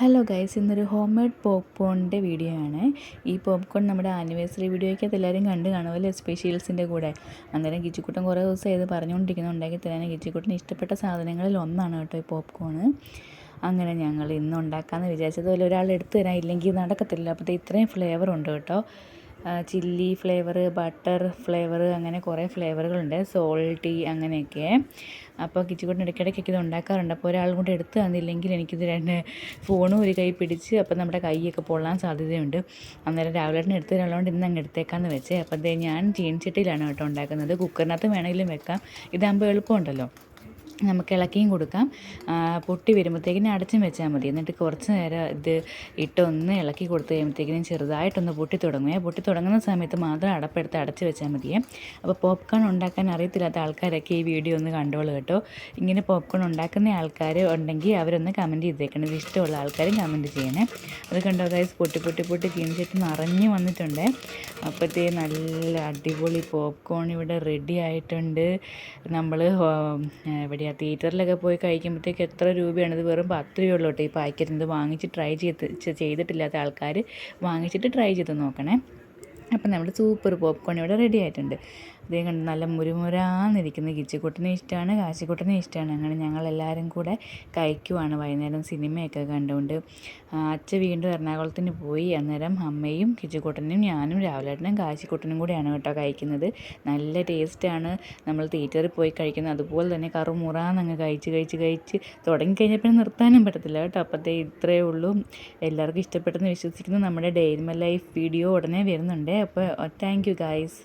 Hello guys, ഇന്നൊരു home made പോപ്കോണിൻ്റെ video ആണ്. ഈ പോപ്കോൺ നമ്മുടെ ആനിവേഴ്സറി വീഡിയോയ്ക്കകത്ത് എല്ലാവരും കണ്ട് കാണുമല്ലോ, സ്പെഷ്യൽസിൻ്റെ കൂടെ. അന്നേരം കിച്ചിക്കുട്ടൻ കുറേ ദിവസം ഇത് പറഞ്ഞുകൊണ്ടിരിക്കുന്നു ഉണ്ടാക്കി തരാൻ. കിച്ചിക്കുട്ടന് ഇഷ്ടപ്പെട്ട സാധനങ്ങളിൽ ഒന്നാണ് കേട്ടോ ഈ പോപ്കോണ്. അങ്ങനെ ഞങ്ങൾ ഇന്ന് ഉണ്ടാക്കാമെന്ന് വിചാരിച്ചതുപോലെ ഒരാൾ എടുത്തു തരാൻ ഇല്ലെങ്കിൽ നടക്കത്തില്ല. അപ്പോഴത്തെ ഇത്രയും ഫ്ലേവർ ഉണ്ട് കേട്ടോ. ചില്ലി ഫ്ലേവർ, ബട്ടർ ഫ്ലേവർ, അങ്ങനെ കുറേ ഫ്ലേവറുകളുണ്ട്, സോൾട്ടി അങ്ങനെയൊക്കെ. അപ്പോൾ കിച്ചിക്കുട്ടൻ ഇടയ്ക്കിടയ്ക്കൊക്കെ ഇത് ഉണ്ടാക്കാറുണ്ട്. അപ്പോൾ ഒരാളും കൂടെ എടുത്ത് തന്നില്ലെങ്കിൽ എനിക്കിത് ഫോണും ഒരു കൈ പിടിച്ച് അപ്പോൾ നമ്മുടെ കൈയൊക്കെ പൊള്ളാൻ സാധ്യതയുണ്ട്. അന്നേരം രാവിലെ എടുത്ത് തരാനുള്ളതുകൊണ്ട് ഇന്ന് അങ്ങ് എടുത്തേക്കാമെന്ന് വെച്ചേ. അപ്പോൾ ഞാൻ ചീനച്ചട്ടിയിലാണ് കേട്ടോ ഉണ്ടാക്കുന്നത്. കുക്കറിനകത്ത് വേണമെങ്കിലും വെക്കാം, ഇതാകുമ്പോൾ എളുപ്പമുണ്ടല്ലോ. നമുക്ക് ഇളക്കിയും കൊടുക്കാം. പൊട്ടി വരുമ്പോഴത്തേക്കിനും അടച്ചും വെച്ചാൽ മതി. എന്നിട്ട് കുറച്ച് നേരം ഇത് ഇട്ടൊന്ന് ഇളക്കി കൊടുത്ത് കഴിയുമ്പോഴത്തേക്കിനും ചെറുതായിട്ടൊന്ന് പൊട്ടി തുടങ്ങുന്ന സമയത്ത് മാത്രം അടപ്പെടുത്ത് അടച്ച് വെച്ചാൽ മതിയേ. അപ്പോൾ പോപ്കോൺ ഉണ്ടാക്കാൻ അറിയത്തില്ലാത്ത ആൾക്കാരൊക്കെ ഈ വീഡിയോ ഒന്ന് കണ്ടോളൂ കേട്ടോ. ഇങ്ങനെ പോപ്കോൺ ഉണ്ടാക്കുന്ന ആൾക്കാർ ഉണ്ടെങ്കിൽ അവരൊന്ന് കമൻറ്റ് ചെയ്തേക്കണം. ഇത് ഇഷ്ടമുള്ള ആൾക്കാരും കമൻറ്റ് ചെയ്യണേ. അത് കണ്ടോ ഗൈസ്, പൊട്ടി ചീനച്ചട്ടി നിറഞ്ഞു വന്നിട്ടുണ്ട്. അപ്പോഴത്തേ നല്ല അടിപൊളി പോപ്കോൺ ഇവിടെ റെഡി ആയിട്ടുണ്ട്. നമ്മൾ തിയേറ്ററിലൊക്കെ പോയി കഴിക്കുമ്പോഴത്തേക്ക് എത്ര രൂപയാണ്? ഇത് വെറും 10 രൂപയുള്ളൂ കേട്ടോ ഈ പാക്കറ്റിന്. ഇത് വാങ്ങിച്ച് ട്രൈ ചെയ്തിട്ടില്ലാത്ത ആൾക്കാർ വാങ്ങിച്ചിട്ട് ട്രൈ ചെയ്ത് നോക്കണേ. അപ്പം നമ്മുടെ സൂപ്പർ പോപ്കോൺ ഇവിടെ റെഡി ആയിട്ടുണ്ട്. ഇതേ കണ്ട് നല്ല മുരുമുരാന്നിരിക്കുന്ന കിച്ചിക്കുട്ടനെ ഇഷ്ടമാണ്, കാശിക്കുട്ടനെ ഇഷ്ടമാണ്. അങ്ങനെ ഞങ്ങളെല്ലാവരും കൂടെ കഴിക്കുവാണ് വൈകുന്നേരം സിനിമയൊക്കെ കണ്ടുകൊണ്ട്. അച്ഛൻ വീണ്ടും എറണാകുളത്തിന് പോയി. അന്നേരം അമ്മയും കിച്ചിക്കുട്ടനും ഞാനും രാവിലേട്ടനും കാശിക്കുട്ടനും കൂടെയാണ് കേട്ടോ കഴിക്കുന്നത്. നല്ല ടേസ്റ്റാണ്. നമ്മൾ തിയേറ്ററിൽ പോയി കഴിക്കുന്നത് അതുപോലെ തന്നെ കറുമുറാന്നങ്ങ് കഴിച്ച് തുടങ്ങിക്കഴിഞ്ഞപ്പോൾ നിർത്താനും പറ്റത്തില്ല കേട്ടോ. അപ്പോഴത്തേ ഇത്രയേ ഉള്ളൂ. എല്ലാവർക്കും ഇഷ്ടപ്പെട്ടെന്ന് വിശ്വസിക്കുന്നു. നമ്മുടെ day in my life video ഉടനെ വരുന്നുണ്ട്. അപ്പോൾ താങ്ക് യു ഗൈസ്.